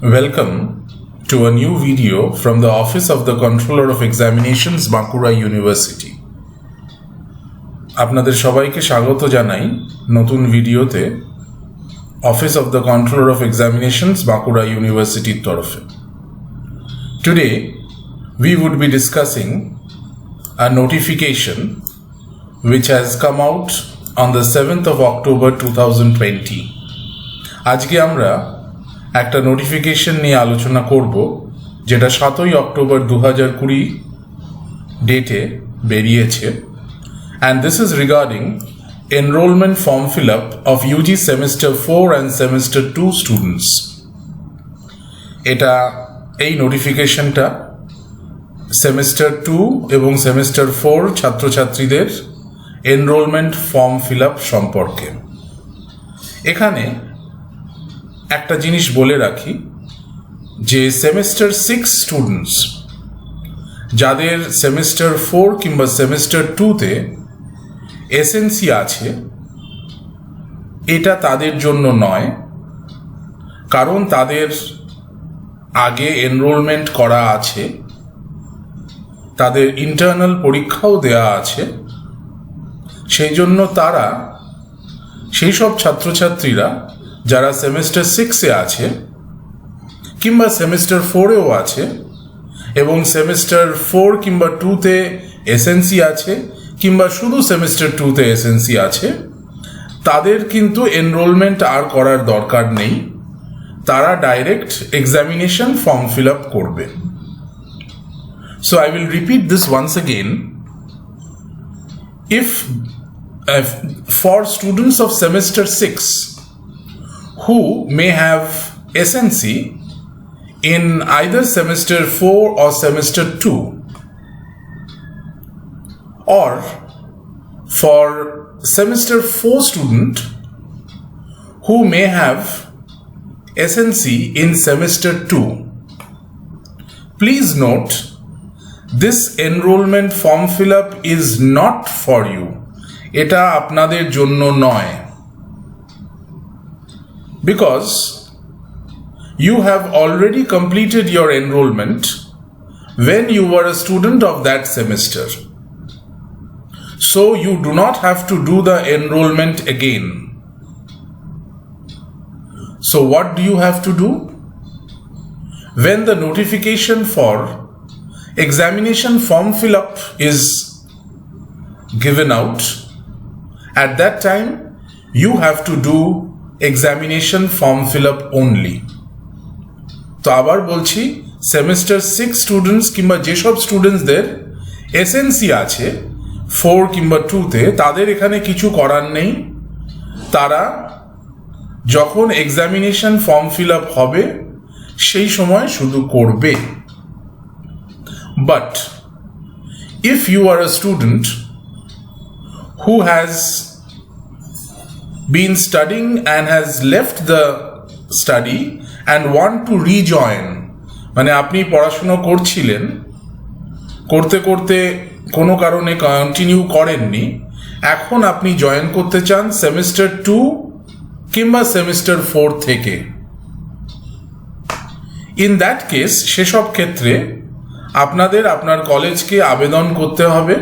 Welcome to a new video from the Office of the Controller of Examinations, Bankura University. আপনাদের সবাইকে স্বাগত জানাই নতুন ভিডিওতে Office of the Controller of Examinations, Bankura University তরফে. Today we would be discussing a notification which has come out on the 7th of October 2020. আজকে আমরা একটা নোটিফিকেশন নিয়ে আলোচনা করব যেটা 7ই অক্টোবর 2020 ডেটে বেরিয়েছে and this is regarding enrollment form fill up of UG semester 4 and semester 2 students. এটা এই নোটিফিকেশনটা সেমিস্টার 2 এবং সেমিস্টার 4 ছাত্রছাত্রীদের এনরোলমেন্ট ফর্ম ফিল আপ সম্পর্কে। এখানে একটা জিনিস বলে রাখি যে সেমিস্টার 6 স্টুডেন্টস যাদের সেমিস্টার 4 কিংবা সেমিস্টার 2-তে এসএনসি আছে এটা তাদের জন্য নয়, কারণ তাদের আগে এনরোলমেন্ট করা আছে, তাদের ইন্টারনাল পরীক্ষাও দেয়া আছে। সেই জন্য তারা সেই সব ছাত্রছাত্রীরা যারা সেমিস্টার 6-এ আছে কিংবা সেমিস্টার 4-এও আছে এবং সেমিস্টার 4 কিংবা 2-তে এসএনসি আছে কিংবা শুধু সেমিস্টার 2-তে এসএনসি আছে, তাদের কিন্তু এনরোলমেন্ট আর করার দরকার নেই। তারা direct examination form fill up করবে। So I will repeat this once again. If for students of semester 6 who may have SNC in either semester 4 or semester 2, or for semester 4 student who may have SNC in semester 2, please note this enrollment form fill up is not for you. এটা আপনাদের জন্য নয়, because you have already completed your enrollment when you were a student of that semester. So you do not have to do the enrollment again. So what do you have to do? When the notification for examination form fill up is given out, at that time you have to do examination form fill up only. তো আবার বলছি, semester 6 students কিংবা যেসব স্টুডেন্টসদের SNC আছে 4 কিংবা 2-তে, তাদের এখানে কিছু করার নেই। তারা যখন এক্সামিনেশন ফর্ম ফিল আপ হবে সেই সময় শুধু করবে। But if you are a student who has been studying and has left the study and want to rejoin, মানে আপনি পড়াশোনা করছিলেন, করতে করতে কোনো কারণে কন্টিনিউ করেননি, এখন আপনি জয়েন করতে চান সেমিস্টার 2 কিংবা সেমিস্টার 4 থেকে, ইন দ্যাট কেস সেসব ক্ষেত্রে আপনার কলেজকে আবেদন করতে হবে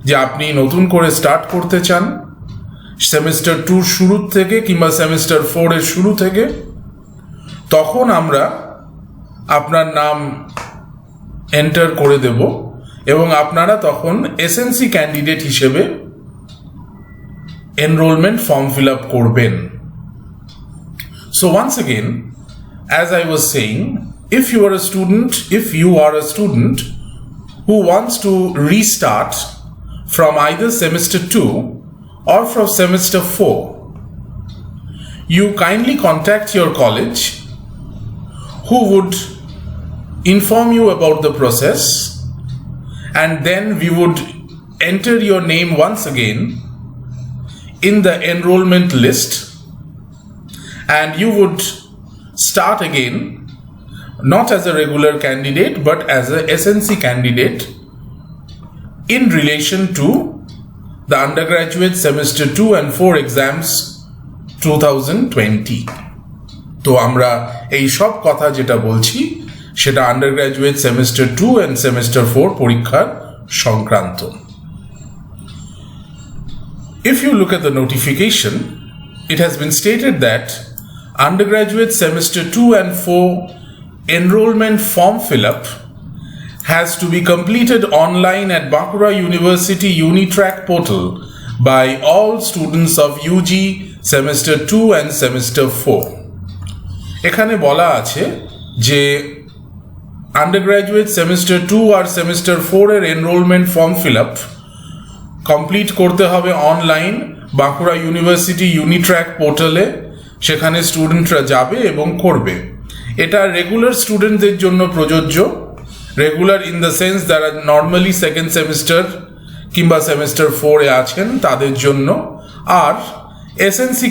যে আপনি নতুন করে স্টার্ট করতে চান সেমিস্টার 2 শুরু থেকে কিংবা সেমিস্টার 4 এর শুরু থেকে। তখন আমরা আপনার নাম এন্টার করে দেব এবং আপনারা তখন এসএনসি ক্যান্ডিডেট হিসেবে এনরোলমেন্ট ফর্ম ফিল আপ করবেন। So once again, as I was saying, if you are a student who wants to restart from either semester 2 or from semester 4, you kindly contact your college, who would inform you about the process, and then we would enter your name once again in the enrollment list, and you would start again not as a regular candidate but as a SNC candidate in relation to the undergraduate semester 2 and 4 exams 2020. তো আমরা এই সব কথা যেটা বলছি সেটা undergraduate semester 2 and semester 4 পরীক্ষার সংক্রান্ত। If you look at the notification, it has been stated that undergraduate semester 2 and 4 enrollment form fill-up has to be completed online at Bankura University Unitrack portal by all students of UG semester 2 and semester 4. এখানে বলা আছে যে undergraduate semester 2 আর semester 4 এর enrollment form fill up complete করতে হবে online Bankura university ইউনিট্র্যাক পোর্টালে। সেখানে স্টুডেন্টরা যাবে এবং করবে। এটা রেগুলার স্টুডেন্টদের জন্য প্রযোজ্য, রেগুলার ইন দ্য সেন্স যারা নর্মালি সেকেন্ড সেমিস্টার কিংবা সেমিস্টার 4 এ আছেন তাদের জন্য। আর এসএনসি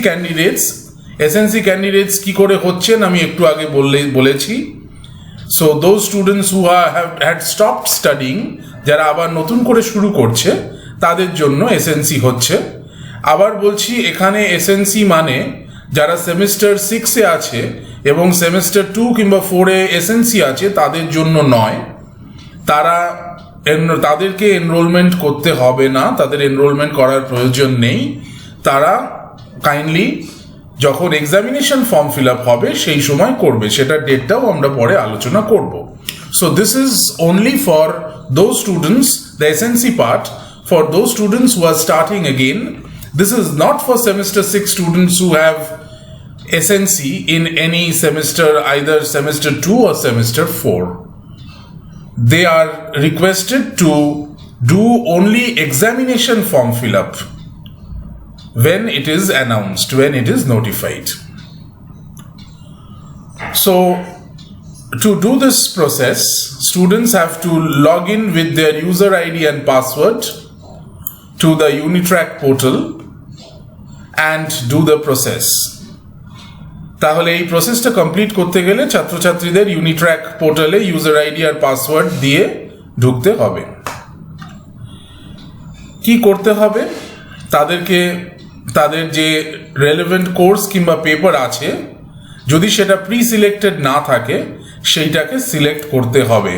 ক্যান্ডিডেটস কি করে হচ্ছেন আমি একটু আগে বলেছি। So those students who have had stopped studying, যারা আবার নতুন করে শুরু করছে তাদের জন্য এসএনসি হচ্ছে। আবার বলছি, এখানে এসএনসি মানে যারা সেমিস্টার 6 এ আছে এবং সেমিস্টার 2 কিংবা 4 এ এসএনসি আছে তাদের জন্য নয়। তাদেরকে এনরোলমেন্ট করতে হবে না, তাদের এনরোলমেন্ট করার প্রয়োজন নেই। তারা কাইন্ডলি যখন এক্সামিনেশন ফর্ম ফিল আপ হবে সেই সময় করবে, সেটার ডেটটাও আমরা পরে আলোচনা করব। So this is only for those students, the SNC part for those students who are starting again. This is not for semester 6 students who have SNC in any semester, either semester 2 or semester 4. They are requested to do only examination form fill up when it is announced, when it is notified. So to do this process, students have to log in with their user ID and password to the Unitrack portal and do the process. তাহলে এই প্রসেসটা complete করতে গেলে ছাত্রছাত্রীদের ইউনিট্র্যাক পোর্টালে user ID আর password দিয়ে ঢুকতে হবে। কি করতে হবে? তাদেরকে তাদের যে রেলেভেন্ট কোর্স কিংবা পেপার আছে, যদি সেটা প্রি সিলেক্টেড না থাকে সেইটাকে সিলেক্ট করতে হবে।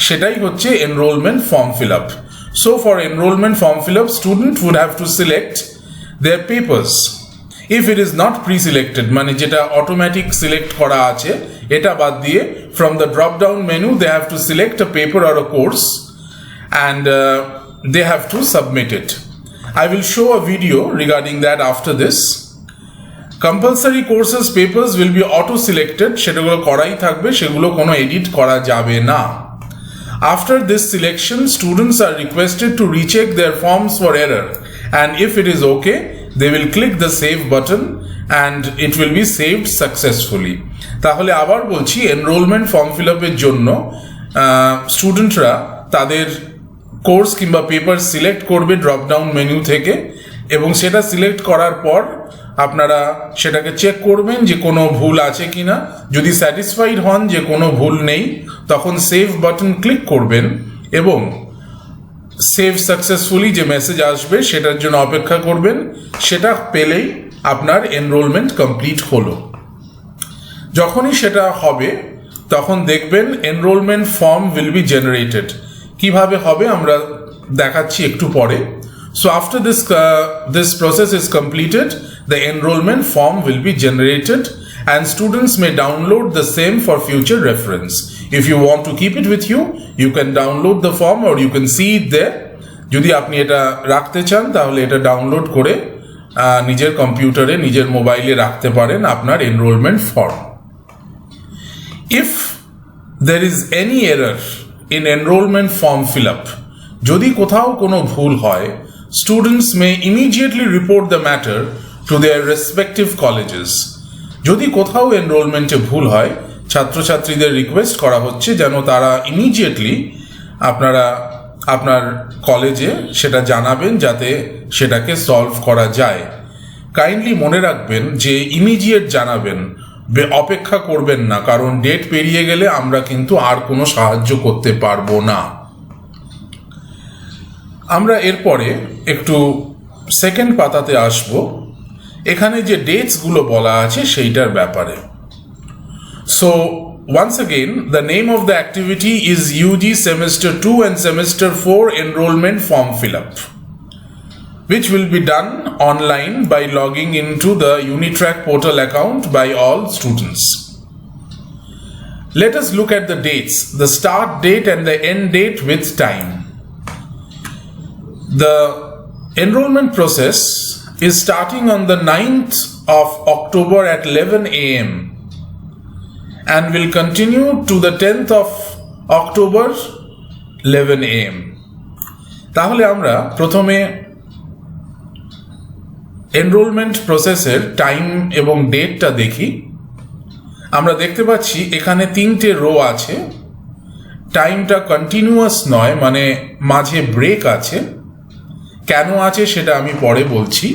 সেটাই হচ্ছে enrollment form fill up. So for enrollment form fill-up, student would have to select their papers. If it is not pre-selected, মানে যেটা automatic select করা আছে, এটা বাদ দিয়ে from the drop-down menu they have to select a paper or a course and they have to submit it. I will show a video regarding that after this. Compulsory courses papers will be auto-selected, সেটাগুলো করাই থাকবে, সেগুলো কোনো edit করা যাবে না। After this selection, students are requested to recheck their forms for error, and if it is okay, they will click the save button and it will be saved successfully. তাহলে আবার বলছি, এনরোলমেন্ট ফর্ম ফিল আপের জন্য স্টুডেন্টরা তাদের course কিংবা paper select করবে drop down menu থেকে, এবং সেটা সিলেক্ট করার পর আপনারা সেটাকে চেক করবেন যে কোনো ভুল আছে কিনা। যদি স্যাটিসফাইড হন যে কোনো ভুল নেই, তখন সেভ বাটন ক্লিক করবেন এবং সেভ সাকসেসফুলি যে মেসেজ আসবে সেটার জন্য অপেক্ষা করবেন। সেটা পেলেই আপনার এনরোলমেন্ট কমপ্লিট হলো। যখনই সেটা হবে তখন দেখবেন enrollment form will be generated. কিভাবে হবে আমরা দেখাচ্ছি একটু পরে। So after this process is completed, the enrollment form will be generated and students may download the same for future reference. If you want to keep it with you, you can download the form or you can see it there. যদি আপনি এটা রাখতে চান তাহলে এটা download করে নিজের কম্পিউটারে নিজের মোবাইলে রাখতে পারেন আপনার enrollment form. If there is any error in enrollment form fill up, যদি কোথাও কোনো ভুল হয়, students may immediately report the matter to their respective colleges. যদি কোথাও এনরোলমেন্টে ভুল হয়, ছাত্রছাত্রীদের রিকোয়েস্ট করা হচ্ছে যেন তারা ইমিডিয়েটলি আপনার কলেজে সেটা জানাবেন যাতে সেটাকে সলভ করা যায়। কাইন্ডলি মনে রাখবেন যে ইমিডিয়েট জানাবেন, অপেক্ষা করবেন না, কারণ ডেট পেরিয়ে গেলে আমরা কিন্তু আর কোনো সাহায্য করতে পারবো না। আমরা এরপরে একটু সেকেন্ড পাতাতে আসব। এখানে যে ডেটসগুলো বলা আছে সেইটার ব্যাপারে। So once again, the name of the activity is UG Semester 2 and Semester 4 Enrollment Form Fill-up, which will be done online by logging into the Unitrack portal account by all students. Let us look at the dates, the start date and the end date with time. The enrollment process is starting on the 9th of October at 11 a.m. and will continue to the 10th of October 11 a.m. তাহলে আমরা প্রথমে enrolment প্রসেসের time এবং ডেটটা দেখি। আমরা দেখতে পাচ্ছি এখানে 3টে রো আছে। টাইমটা কন্টিনিউয়াস নয়, মানে মাঝে ব্রেক আছে। কেন আছে সেটা আমি পরে বলছি।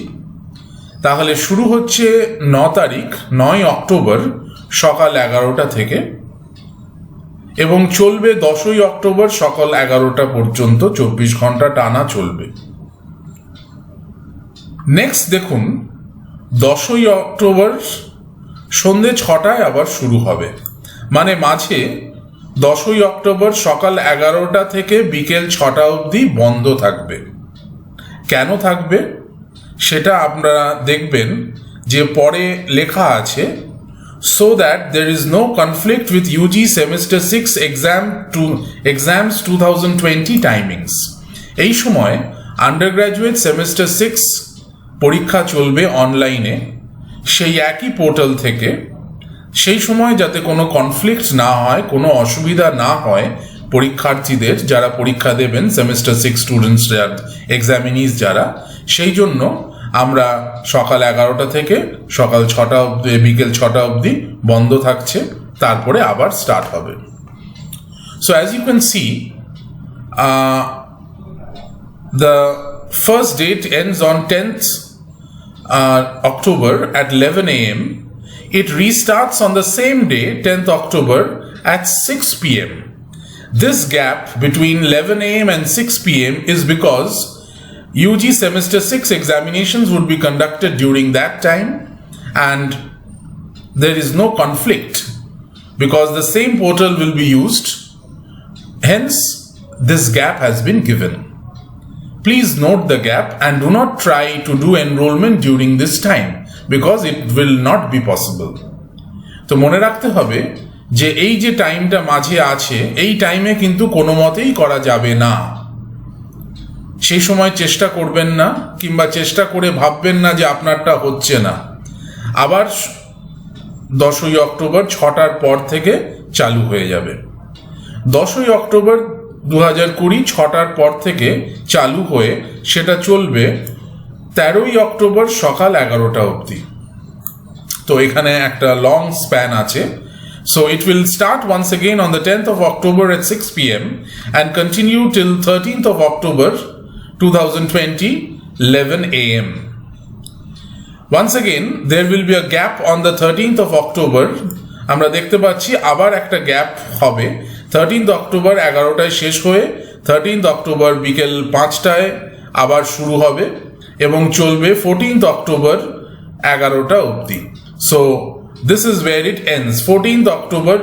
তাহলে শুরু হচ্ছে 9 তারিখ 9 অক্টোবর সকাল 11টা থেকে এবং চলবে 10ই অক্টোবর সকাল 11টা পর্যন্ত, 24 ঘন্টা টানা চলবে। নেক্সট দেখুন 10ই অক্টোবর সন্ধে 6টায় আবার শুরু হবে, মানে মাঝে 10ই অক্টোবর সকাল 11টা থেকে বিকেল 6টা অবধি বন্ধ থাকবে। কেন থাকবে সেটা আপনারা দেখবেন যে পরে লেখা আছে, so that there is no conflict with UG Semester 6 exams 2020 timings. এই সময় আন্ডারগ্র্যাজুয়েট সেমিস্টার 6 পরীক্ষা চলবে অনলাইনে সেই একই পোর্টাল থেকে। সেই সময় যাতে কোনো কনফ্লিক্ট না হয়, কোনো অসুবিধা না হয় পরীক্ষার্থীদের যারা পরীক্ষা দেবেন, সেমিস্টার 6 স্টুডেন্টস এক্সামিনিজ যারা, সেই জন্য আমরা সকাল 11টা থেকে সকাল 6টা অবধি, বিকেল 6টা অবধি বন্ধ থাকছে, তারপরে আবার স্টার্ট হবে। So as you can see, the first date ends on 10th October at 11 a.m. It restarts on the same day, 10th October at 6 p.m. This gap between 11 a.m. and 6 p.m. is because UG Semester 6 examinations would be conducted during that time and there is no conflict because the same portal will be used. Hence, this gap has been given. Please note the gap and do not try to do enrollment during this time because it will not be possible. তো মনে রাখতে হবে যে এই যে টাইমটা মাঝে আছে, এই টাইমে কিন্তু কোনো মতেই করা যাবে না। সেই সময় চেষ্টা করবেন না, কিংবা চেষ্টা করে ভাববেন না যে আপনারটা হচ্ছে না। আবার 10ই অক্টোবর 6টার পর থেকে চালু হয়ে যাবে। 10ই অক্টোবর 2020 6টার পর থেকে চালু হয়ে সেটা চলবে 13ই অক্টোবর সকাল 11টা অবধি। তো এখানে একটা লং স্প্যান আছে। So it will start once again on the 10th of October at 6 p.m. and continue till 13th of October 2020, 11 a.m. Once again, there will be a gap on the 13th of October. আমরা দেখতে পাচ্ছি আবার একটা gap হবে। 13th October 11টায় শেষ হয়ে 13th October বিকেল 5টায় আবার শুরু হবে এবং চলবে 14th অক্টোবর 11টা অবধি। So this is where it ends. 14th October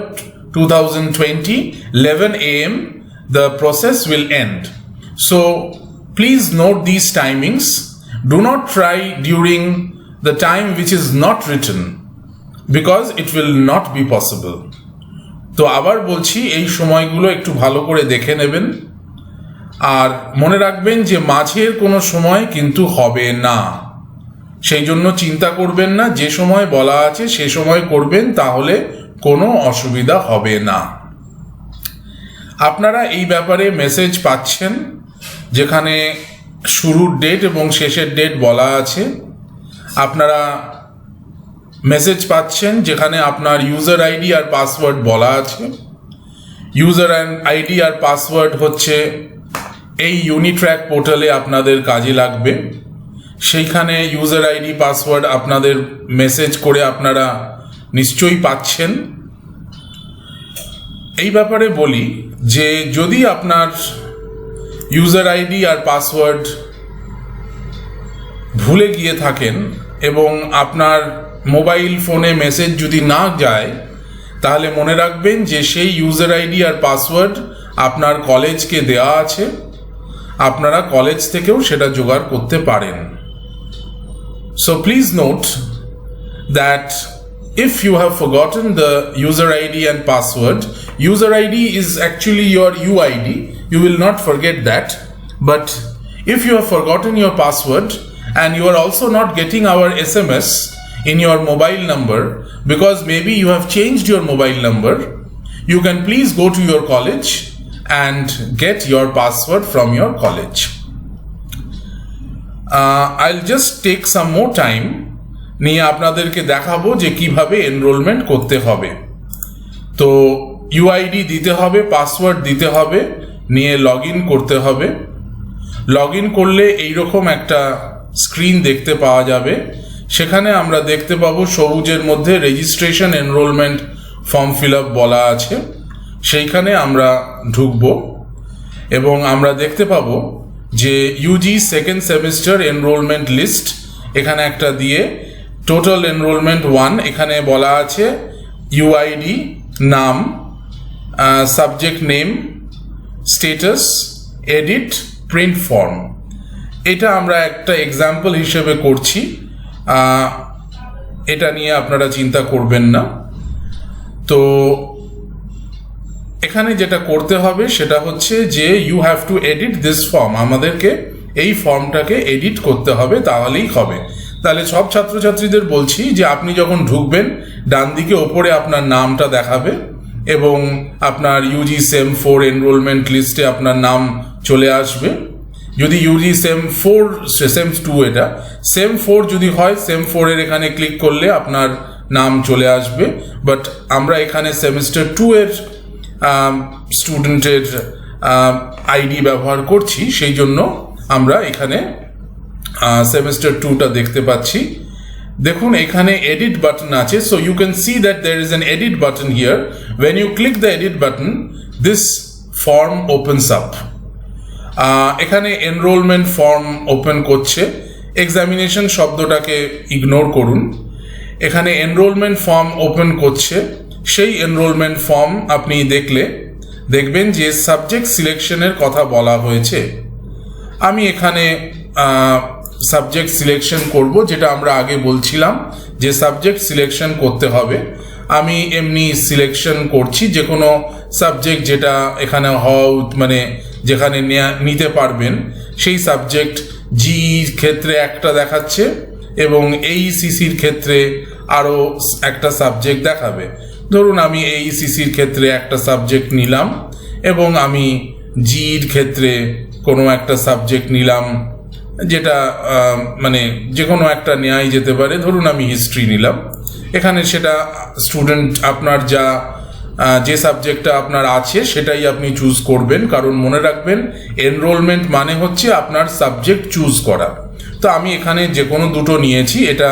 2020, 11 a.m. the process will end. So please note these timings. Do not try during the time which is not written because it will not be possible. তো আবার বলছি, এই সময়গুলো একটু ভালো করে দেখে নেবেন আর মনে রাখবেন যে মাঝের কোনো সময় কিন্তু হবে না। সেই জন্য চিন্তা করবেন না, যে সময় বলা আছে সে সময় করবেন, তাহলে কোনো অসুবিধা হবে না। আপনারা এই ব্যাপারে মেসেজ পাচ্ছেন যেখানে শুরুর ডেট এবং শেষের ডেট বলা আছে। আপনারা মেসেজ পাচ্ছেন যেখানে আপনার ইউজার আইডি আর পাসওয়ার্ড বলা আছে। ইউজার আইডি আর পাসওয়ার্ড হচ্ছে এই ইউনিট্র্যাক পোর্টালে আপনাদের কাজে লাগবে। সেইখানে ইউজার আইডি পাসওয়ার্ড আপনাদের মেসেজ করে আপনারা নিশ্চয়ই পাচ্ছেন। এই ব্যাপারে বলি যে যদি আপনার ইউজার আইডি আর পাসওয়ার্ড ভুলে গিয়ে থাকেন এবং আপনার মোবাইল ফোনে মেসেজ যদি না যায়, তাহলে মনে রাখবেন যে সেই ইউজার আইডি আর পাসওয়ার্ড আপনার কলেজকে দেওয়া আছে, আপনারা কলেজ থেকেও সেটা জোগাড় করতে পারেন। So please note that if you have forgotten the user ID and password, user ID is actually your UID, you will not forget that. But if you have forgotten your password and you are also not getting our SMS in your mobile number because maybe you have changed your mobile number, you can please go to your college and get your password from your college. I'll just take some more time নিয়ে আপনাদেরকে দেখাবো যে কিভাবে enrolment করতে হবে। তো UID দিতে হবে, পাসওয়ার্ড দিতে হবে, নিয়ে লগ ইন করতে হবে। লগ ইন করলে এইরকম একটা স্ক্রিন দেখতে পাওয়া যাবে। সেখানে আমরা দেখতে পাবো সবুজের মধ্যে registration enrollment form fill up বলা আছে, সেইখানে আমরা ঢুকবো এবং আমরা দেখতে পাবো যে UG second semester enrolment list এখানে একটা দিয়ে টোটাল এনরোলমেন্ট 1 এখানে বলা আছে ইউআইডি, নাম, subject name, status, edit, print form. এটা আমরা একটা এক্সাম্পল হিসেবে করছি, এটা নিয়ে আপনারা চিন্তা করবেন না। তো এখানে যেটা করতে হবে সেটা হচ্ছে যে you have to edit this form, আমাদেরকে এই ফর্মটাকে এডিট করতে হবে, তাহলেই হবে। তাহলে সব ছাত্রছাত্রীদের বলছি যে আপনি যখন ঢুকবেন ডান দিকে ওপরে আপনার নামটা দেখাবে এবং আপনার ইউজি সেম 4 এনরোলমেন্ট লিস্টে আপনার নাম চলে আসবে। যদি ইউজি সেম 4 সেম 2 এটা সেম 4 যদি হয় সেম 4 এর এখানে ক্লিক করলে আপনার নাম চলে আসবে। বাট আমরা এখানে সেমিস্টার 2 এর স্টুডেন্টের আইডি ব্যবহার করছি, সেই জন্য আমরা এখানে সেমিস্টার 2টা দেখতে পাচ্ছি। দেখুন এখানে এডিট বাটন আছে, so you can see that there is an edit button here. When you click the edit button this form opens up. এখানে এনরোলমেন্ট ফর্ম ওপেন করছে, এক্সামিনেশন শব্দটাকে ইগনোর করুন। এখানে এনরোলমেন্ট ফর্ম ওপেন করছে, সেই enrollment form আপনি দেখবেন যে সাবজেক্ট সিলেকশনের কথা বলা হয়েছে। আমি এখানে সাবজেক্ট সিলেকশন করব, যেটা আমরা আগে বলছিলাম যে সাবজেক্ট সিলেকশন করতে হবে। আমি এমনি সিলেকশন করছি যে কোনো সাবজেক্ট যেটা এখানে মানে যেখানে নিতে পারবেন সেই সাবজেক্ট। জি ক্ষেত্রে একটা দেখাচ্ছে এবং এইসিসির ক্ষেত্রে আরও একটা সাবজেক্ট দেখাবে। ধরুন আমি এইসিসির ক্ষেত্রে একটা সাবজেক্ট নিলাম এবং আমি জির ক্ষেত্রে কোনো একটা সাবজেক্ট নিলাম, যেটা মানে যে কোনো একটা নেওয়াই যেতে পারে। ধরুন আমি হিস্ট্রি নিলাম, এখানে সেটা স্টুডেন্ট আপনার যে সাবজেক্টটা আপনার আছে সেটাই আপনি চুজ করবেন, কারণ মনে রাখবেন এনরোলমেন্ট মানে হচ্ছে আপনার সাবজেক্ট চুজ করা। তো আমি এখানে যে কোনো দুটো নিয়েছি, এটা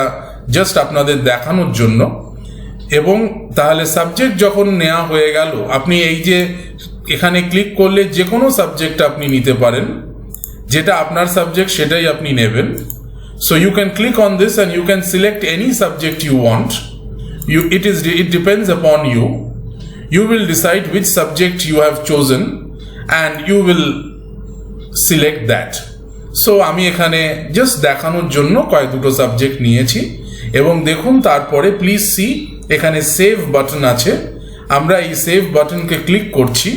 জাস্ট আপনাদের দেখানোর জন্য। এবং তাহলে সাবজেক্ট যখন নেওয়া হয়ে গেল, আপনি এই যে এখানে ক্লিক করলে যে কোনো সাবজেক্ট আপনি নিতে পারেন, যেটা আপনার সাবজেক্ট সেটাই আপনি নেবেন। So you can click on this and you can select any subject you want. It depends upon you. You will decide which subject you have chosen and you will select that. So আমি এখানে just দেখানোর জন্য দুটো subject নিয়েছি। এবং দেখুন তারপরে please see এখানে সেভ বাটন আছে, আমরা এই সেভ বাটনকে ক্লিক করছি।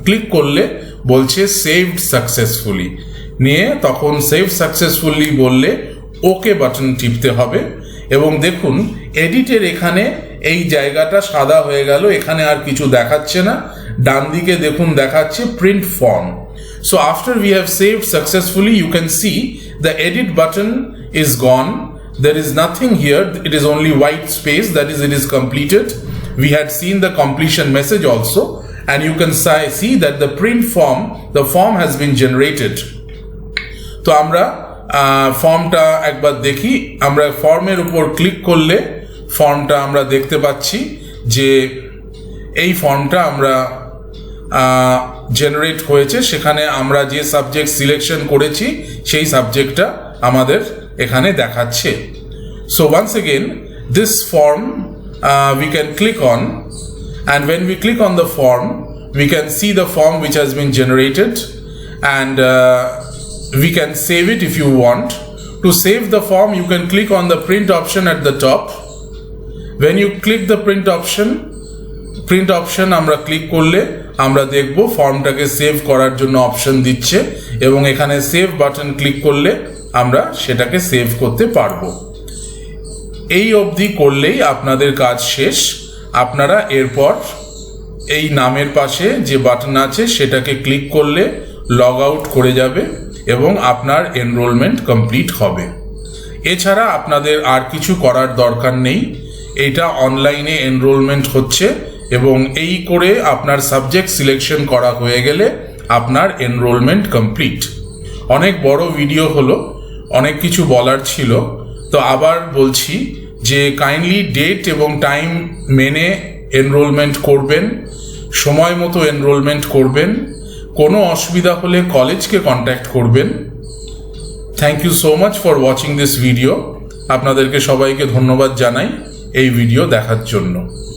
ক্লিক করলে বলছে সেভড সাকসেসফুলি, নিয়ে তখন সেভ সাকসেসফুলি বললে ওকে বাটন টিপতে হবে। এবং দেখুন এডিটের এখানে এই জায়গাটা সাদা হয়ে গেল, এখানে আর কিছু দেখাচ্ছে না। ডান দিকে দেখুন দেখাচ্ছে print form. So after we have saved successfully, you can see the edit button is gone. There is nothing here. It is only white space. That is, it is completed. We had seen the completion message also. And you can see that the print form, the form has been generated. তো আমরা ফর্মটা একবার দেখি। আমরা ফর্মের উপর click করলে ফর্মটা আমরা দেখতে পাচ্ছি যে এই ফর্মটা আমরা জেনারেট হয়েছে। সেখানে আমরা যে সাবজেক্ট সিলেকশন করেছি সেই সাবজেক্টটা আমাদের এখানে দেখাচ্ছে। So once again this form we can click on, and when we click on the form, we can see the form which has been generated, and we can save it if you want. To save the form, you can click on the print option at the top. When you click the print option আমরা click করলে আমরা দেখব ফর্মটাকে save করার জন্য option দিচ্ছে, এবং এখানে save button click করলে আমরা সেটাকে সেভ করতে পারবো। এই অবধি করলেই আপনাদের কাজ শেষ। আপনারা এরপর এই নামের পাশে যে বাটন আছে সেটাকে ক্লিক করলে লগ আউট করে যাবে এবং আপনার এনরোলমেন্ট কমপ্লিট হবে। এছাড়া আপনাদের আর কিছু করার দরকার নেই। এটা অনলাইনে এনরোলমেন্ট হচ্ছে এবং এই করে আপনার সাবজেক্ট সিলেকশন করা হয়ে গেলে আপনার এনরোলমেন্ট কমপ্লিট। অনেক বড় ভিডিও হলো, অনেক কিছু বলার ছিল, তো আবার বলছি যে কাইন্ডলি ডেট এবং টাইম মেনে এনরোলমেন্ট করবেন, সময় মতো এনরোলমেন্ট করবেন। কোনো অসুবিধা হলে কলেজকে কন্ট্যাক্ট করবেন। Thank you so much for watching this video. আপনাদেরকে সবাইকে ধন্যবাদ জানাই এই ভিডিও দেখার জন্য।